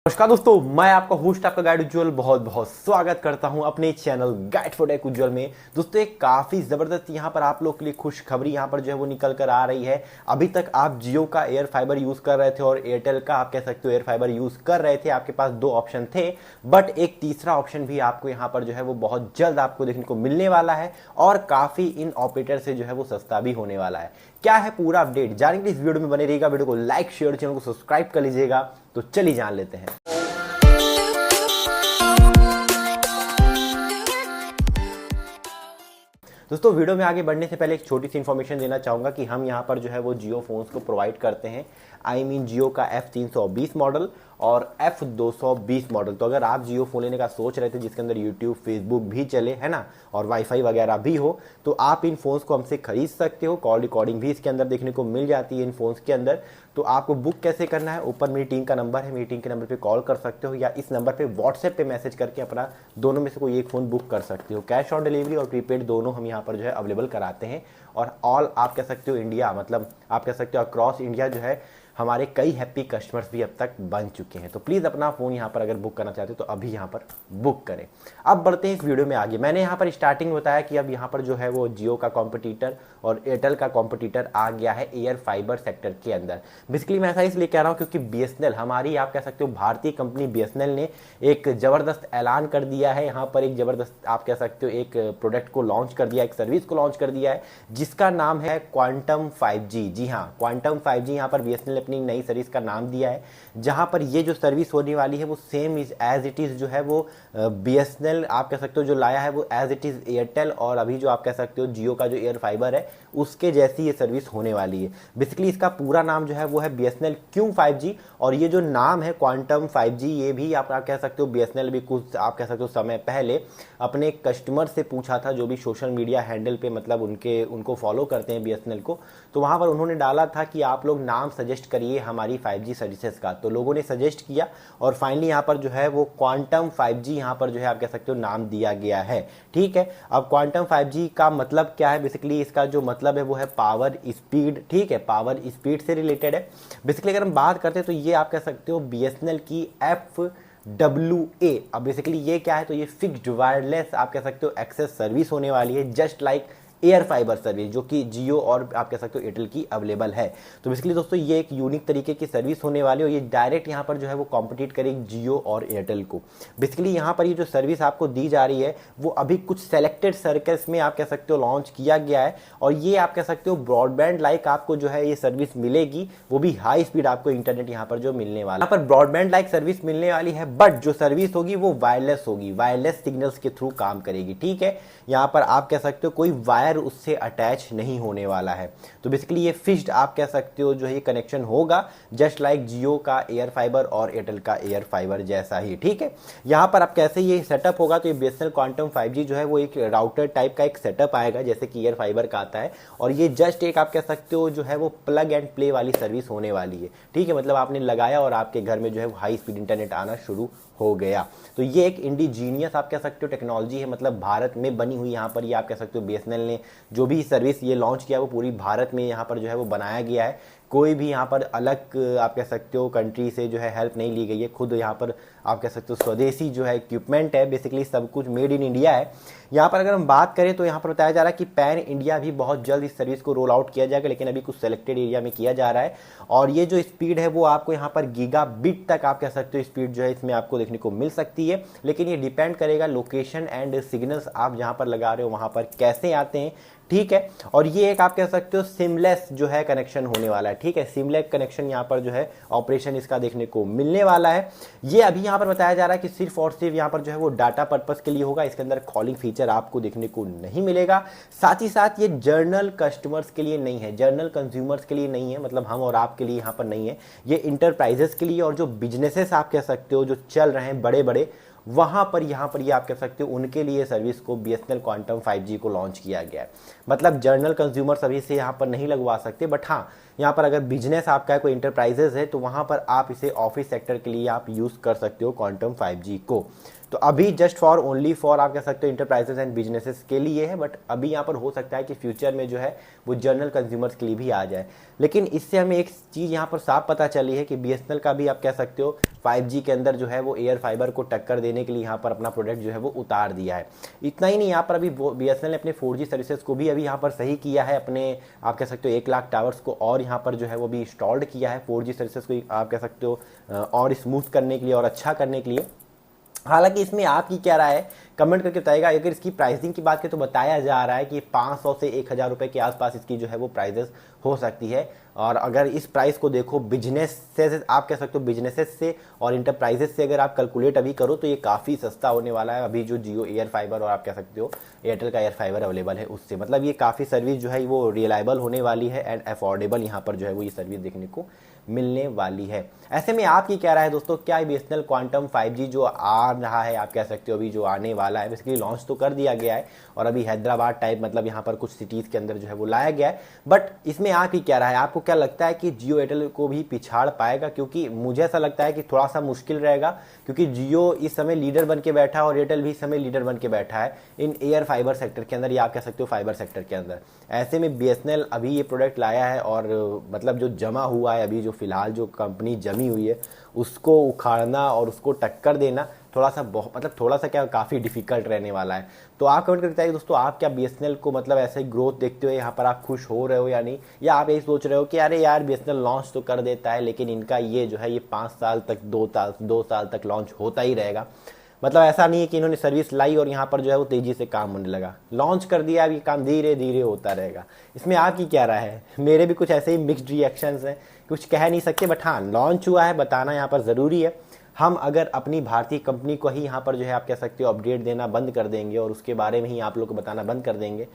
नमस्कार दोस्तों, मैं आपका होस्ट आपका गाइड उज्जवल बहुत बहुत स्वागत करता हूं अपने चैनल गाइड फॉर टेक उज्जवल में। दोस्तों एक काफ़ी ज़बरदस्त यहां पर आप लोग के लिए खुशखबरी यहां पर जो है वो निकल कर आ रही है। अभी तक आप जियो का एयर फाइबर यूज़ कर रहे थे और एयरटेल का आप कह सकते हो एयर फाइबर यूज़ कर रहे थे। आपके पास दो ऑप्शन थे, बट एक तीसरा ऑप्शन भी आपको यहाँ पर जो है वो बहुत जल्द आपको देखने को मिलने वाला है और काफ़ी इन ऑपरेटर से जो है वो सस्ता भी होने वाला है। क्या है पूरा अपडेट जानने के लिए इस वीडियो में बने रहिएगा। वीडियो को लाइक शेयर चैनल को सब्सक्राइब कर लीजिएगा। तो चलिए जान लेते हैं। दोस्तों वीडियो में आगे बढ़ने से पहले एक छोटी सी इन्फॉर्मेशन देना चाहूँगा कि हम यहाँ पर जो है वो जियो फोन्स को प्रोवाइड करते हैं। जियो का F320 मॉडल और F220 मॉडल। तो अगर आप जियो फ़ोन लेने का सोच रहे थे जिसके अंदर यूट्यूब फेसबुक भी चले है ना और वाईफाई वगैरह भी हो, तो आप इन फ़ोन्स को हमसे खरीद सकते हो। कॉल रिकॉर्डिंग भी इसके अंदर देखने को मिल जाती है इन फ़ोन्स के अंदर। तो आपको बुक कैसे करना है, ऊपर मेरी टीम का नंबर है, मेरी टीम के नंबर पे कॉल कर सकते हो या इस नंबर पे व्हाट्सएप पे मैसेज करके अपना दोनों में से कोई एक फ़ोन बुक कर सकते हो। कैश ऑन डिलीवरी और प्रीपेड दोनों हम यहाँ पर जो है अवेलेबल कराते हैं और ऑल आप कह सकते हो इंडिया, मतलब आप कह सकते हो अक्रॉस इंडिया जो है हमारे कई हैप्पी कस्टमर्स भी अब तक बन चुके हैं। तो प्लीज़ अपना फ़ोन यहाँ पर अगर बुक करना चाहते हो तो अभी यहाँ पर बुक करें। अब बढ़ते हैं इस वीडियो में आगे। मैंने यहाँ पर स्टार्टिंग में बताया कि अब यहाँ पर जो है वो जियो का कॉम्पिटिटर और एयरटेल का कॉम्पिटिटर आ गया है एयर फाइबर सेक्टर के अंदर। बेसिकली मैं ऐसा इसलिए कह रहा हूँ क्योंकि बीएसएनएल, हमारी आप कह सकते हो भारतीय कंपनी बीएसएनएल ने एक ज़बरदस्त ऐलान कर दिया है। यहाँ पर एक ज़बरदस्त आप कह सकते हो एक प्रोडक्ट को लॉन्च कर दिया, एक सर्विस को लॉन्च कर दिया है जिसका नाम है क्वांटम 5G। जी हाँ, क्वांटम 5G यहाँ पर बीएसएनएल अपनी नई सर्विस का नाम दिया है, जहां पर ये जो सर्विस होने वाली है वो same is as it is जो है वो बीएसएनएल आप कह सकते हो जो लाया है वो एज इट इज एयरटेल और अभी जो आप कह सकते हो जियो का जो एयर फाइबर है उसके जैसी ये सर्विस होने वाली है। बेसिकली इसका पूरा नाम जो है वो है बीएसएनएल क्यू 5G और ये जो नाम है क्वांटम 5G ये भी आप कह सकते हो बीएसएनएल भी कुछ आप कह सकते हो समय पहले अपने कस्टमर से पूछा था जो भी सोशल मीडिया हैंडल पे मतलब उनको फॉलो करते हैं बीएसएनएल को। तो वहां पर उन्होंने डाला था कि आप लोग नाम सजेस्ट करिए हमारी 5G सर्विसेज का। तो लोगों ने सजेस्ट किया और फाइनली यहाँ पर जो है वो क्वांटम 5G यहाँ पर जो है आप कह सकते हो नाम दिया गया है। ठीक है, अब क्वांटम 5G का मतलब क्या है? बेसिकली इसका जो मतलब है वो है पावर स्पीड। ठीक है, पावर स्पीड से रिलेटेड है। बेसिकली अगर हम बात करते हैं तो ये आप कह सकते हो बीएसएनएल की FWA। अब बेसिकली ये क्या है? तो ये फिक्स्ड वायरलेस आप कह सकते हो एक्सेस सर्विस होने वाली है, just like air fibre service जो कि जियो और आप कह सकते हो एयरटेल की अवेलेबल है। तो बेसिकली दोस्तों ये एक यूनिक तरीके की सर्विस होने वाली है और ये डायरेक्ट यहाँ पर जो है वो कॉम्पिटिट करेगी जियो और एयरटेल को। बेसिकली यहाँ पर ये जो सर्विस आपको दी जा रही है वो अभी कुछ सेलेक्टेड सर्कल्स में आप कह सकते हो लॉन्च किया गया है और ये आप कह सकते हो ब्रॉडबैंड लाइक आपको जो है ये सर्विस मिलेगी, वो भी हाई स्पीड आपको इंटरनेट यहाँ पर जो मिलने वाला है। यहाँ पर ब्रॉडबैंड लाइक सर्विस मिलने वाली है, बट जो सर्विस होगी वो वायरलेस होगी, वायरलेस सिग्नल्स के थ्रू काम करेगी। ठीक है, यहाँ पर आप कह सकते हो कोई वायर उससे अटैच नहीं होने वाला है। तो बेसिकली ये फिक्स्ड आप कह सकते हो जो है ये कनेक्शन होगा, जस्ट लाइक जियो का एयर फाइबर और एयरटेल का एयर फाइबर जैसा ही। ठीक है, यहाँ पर आप कैसे ये सेटअप होगा? तो ये बीएसएनएल क्वांटम 5G जो है वो एक राउटर टाइप का एक सेटअप आएगा जैसे कि एयर फाइबर का आता है और ये जस्ट एक आप कह सकते हो जो है वो प्लग एंड प्ले वाली सर्विस होने वाली है। ठीक है, मतलब आपने लगाया और आपके घर में जो है हाई स्पीड इंटरनेट आना शुरू हो गया। तो ये एक इंडिजीनियस आप कह सकते हो टेक्नोलॉजी है, मतलब भारत में बनी हुई। यहाँ पर ये आप कह सकते हो बीएसएनएल ने जो भी सर्विस ये लॉन्च किया वो पूरी भारत में यहाँ पर जो है वो बनाया गया है। कोई भी यहाँ पर अलग आप कह सकते हो कंट्री से जो है हेल्प नहीं ली गई है, खुद यहाँ पर आप कह सकते हो स्वदेशी जो है इक्विपमेंट है। बेसिकली सब कुछ मेड इन इंडिया है। यहाँ पर अगर हम बात करें तो यहाँ पर बताया जा रहा है कि पैन इंडिया भी बहुत जल्द इस सर्विस को रोल आउट किया जाएगा, लेकिन अभी कुछ सेलेक्टेड एरिया में किया जा रहा है और ये जो स्पीड है वो आपको यहाँ पर गीगाबिट तक आप कह सकते हो स्पीड जो है इसमें आपको देखने को मिल सकती है। लेकिन ये डिपेंड करेगा लोकेशन एंड सिग्नल्स आप जहाँ पर लगा रहे हो वहाँ पर कैसे आते हैं। ठीक है, और ये एक आप कह सकते हो सिमलेस जो है कनेक्शन होने वाला है। ठीक है, सिमलेस कनेक्शन यहाँ पर जो है ऑपरेशन इसका देखने को मिलने वाला है। ये अभी यहाँ पर बताया जा रहा है कि सिर्फ और सिर्फ यहाँ पर जो है वो डाटा पर्पस के लिए होगा, इसके अंदर कॉलिंग फीचर आपको देखने को नहीं मिलेगा। साथ ही साथ ये जर्नल कस्टमर्स के लिए नहीं है, जर्नल कंज्यूमर्स के लिए नहीं है, मतलब हम और आपके लिए यहाँ पर नहीं है। ये इंटरप्राइजेस के लिए और जो बिजनेसेस आप कह सकते हो जो चल रहे हैं बड़े बड़े, वहां पर यहाँ पर ये आप कह सकते हो उनके लिए सर्विस को बीएसएनएल क्वांटम 5G को लॉन्च किया गया है। मतलब जर्नल कंज्यूमर्स अभी से यहाँ पर नहीं लगवा सकते, बट हाँ यहाँ पर अगर बिजनेस आपका है, कोई इंटरप्राइजेस है, तो वहाँ पर आप इसे ऑफिस सेक्टर के लिए आप यूज़ कर सकते हो क्वांटम 5G को। तो अभी जस्ट फॉर ओनली फॉर आप कह सकते हो इंटरप्राइजेस एंड बिजनेसेस के लिए है, बट अभी यहाँ पर हो सकता है कि फ्यूचर में जो है वो जनरल कंज्यूमर्स के लिए भी आ जाए। लेकिन इससे हमें एक चीज़ यहाँ पर साफ पता चली है कि बीएसएनएल का भी आप कह सकते हो 5G के अंदर जो है वो एयर फाइबर को टक्कर देने के लिए यहाँ पर अपना प्रोडक्ट जो है वो उतार दिया है। इतना ही नहीं, यहाँ पर अभी बीएसएनएल ने अपने 4G सर्विसेज को भी अभी यहाँ पर सही किया है, अपने आप कह सकते हो 1 लाख टावर्स को और यहाँ पर जो है वो भी इंस्टॉल्ड किया है 4G सर्विसेज को आप कह सकते हो और स्मूथ करने के लिए और अच्छा करने के लिए। हालांकि इसमें आपकी क्या राय है कमेंट करके बताइएगा। अगर इसकी प्राइसिंग की बात करें तो बताया जा रहा है कि 500 से 1000 रुपए के आसपास इसकी जो है वो प्राइजेस हो सकती है। और अगर इस प्राइस को देखो बिजनेस से आप कह सकते हो बिजनेसेस से और इंटरप्राइजेस से अगर आप कैलकुलेट अभी करो तो ये काफ़ी सस्ता होने वाला है अभी जो जियो एयर फाइबर और आप कह सकते हो एयरटेल का एयर फाइबर अवेलेबल है उससे। मतलब ये काफ़ी सर्विस जो है वो रिलायबल होने वाली है एंड अफोर्डेबल यहाँ पर जो है वो ये सर्विस देखने को मिलने वाली है। ऐसे में आपकी क्या राय है दोस्तों, क्या बीएसएनएल क्वांटम 5G जो आ रहा है आप कह सकते हो अभी जो आने वाला है, बेसिकली लॉन्च तो कर दिया गया है और अभी हैदराबाद टाइप मतलब यहाँ पर कुछ सिटीज़ के अंदर जो है वो लाया गया है, बट इसमें आपकी क्या राय है, आपको क्या लगता है कि जियो एयरटेल को भी पिछाड़ पाएगा? क्योंकि मुझे ऐसा लगता है कि थोड़ा सा मुश्किल रहेगा, क्योंकि जियो इस समय लीडर बन के बैठा है और एयरटेल भी इस समय लीडर बन के बैठा है इन एयर फाइबर सेक्टर के अंदर या आप कह सकते हो फाइबर सेक्टर के अंदर। ऐसे में बीएसएनएल अभी ये प्रोडक्ट लाया है और मतलब जो जमा हुआ है अभी जो फिलहाल जो कंपनी जमी हुई है उसको उखाड़ना और उसको टक्कर देना थोड़ा सा मतलब थोड़ा सा क्या काफ़ी डिफिकल्ट रहने वाला है। तो आप कमेंट करके बताइए दोस्तों, आप क्या बीएसएनएल को मतलब ऐसे ग्रोथ देखते हुए यहाँ पर आप खुश हो रहे हो या नहीं, या आप यही सोच रहे हो कि अरे यार बीएसएनएल लॉन्च तो कर देता है लेकिन इनका ये जो है ये 5 साल तक 2 साल तक लॉन्च होता ही रहेगा। मतलब ऐसा नहीं है कि इन्होंने सर्विस लाई और यहाँ पर जो है वो तेजी से काम होने लगा, लॉन्च कर दिया अब ये काम धीरे धीरे होता रहेगा। इसमें आपकी क्या राय है? मेरे भी कुछ ऐसे ही मिक्स्ड रिएक्शंस हैं, कुछ कह नहीं सकते, बट हाँ लॉन्च हुआ है बताना यहाँ पर ज़रूरी है। हम अगर अपनी भारतीय कंपनी को ही यहाँ पर जो है आप कह सकते हो अपडेट देना बंद कर देंगे और उसके बारे में ही आप लोग को बताना बंद कर देंगे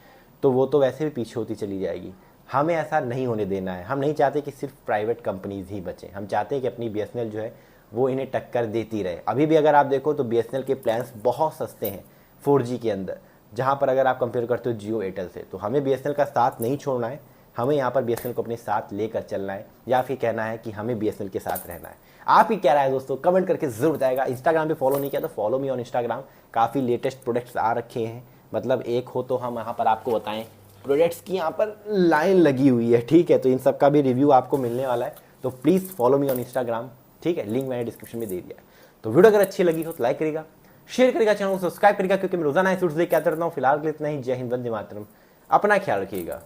तो वो तो वैसे भी पीछे होती चली जाएगी। हमें ऐसा नहीं होने देना है। हम नहीं चाहते कि सिर्फ प्राइवेट कंपनीज ही बचें, हम चाहते हैं कि अपनी बीएसएनएल जो है वो इन्हें टक्कर देती रहे। अभी भी अगर आप देखो तो बीएसएनएल के प्लान्स बहुत सस्ते हैं 4G के अंदर, जहाँ पर अगर आप कंपेयर करते हो जियो एयरटेल से, तो हमें बीएसएनएल का साथ नहीं छोड़ना है, हमें यहाँ पर बीएसएनएल को अपने साथ लेकर चलना है, या फिर कहना है कि हमें बीएसएनएल के साथ रहना है। आप ही क्या राय है दोस्तों, कमेंट करके जरूर बताएगा। इंस्टाग्राम पे फॉलो नहीं किया तो फॉलो मी ऑन इंस्टाग्राम, काफ़ी लेटेस्ट प्रोडक्ट्स आ रखे हैं, मतलब एक हो तो हम यहाँ पर आपको बताएं प्रोडक्ट्स की यहाँ पर लाइन लगी हुई है, ठीक है। तो इन सब का भी रिव्यू आपको मिलने वाला है, तो please follow me on Instagram, ठीक है। लिंक मैंने डिस्क्रिप्शन में दे दिया है। तो वीडियो अगर अच्छी लगी हो तो लाइक करेगा, शेयर करेगा, चैनल को सब्सक्राइब करेगा, क्योंकि मैं रोजाना इस वीडियो लेके आता रहता हूँ। फिलहाल के लिए इतना ही। जय हिंद, वंदे मातरम। अपना ख्याल रखिएगा।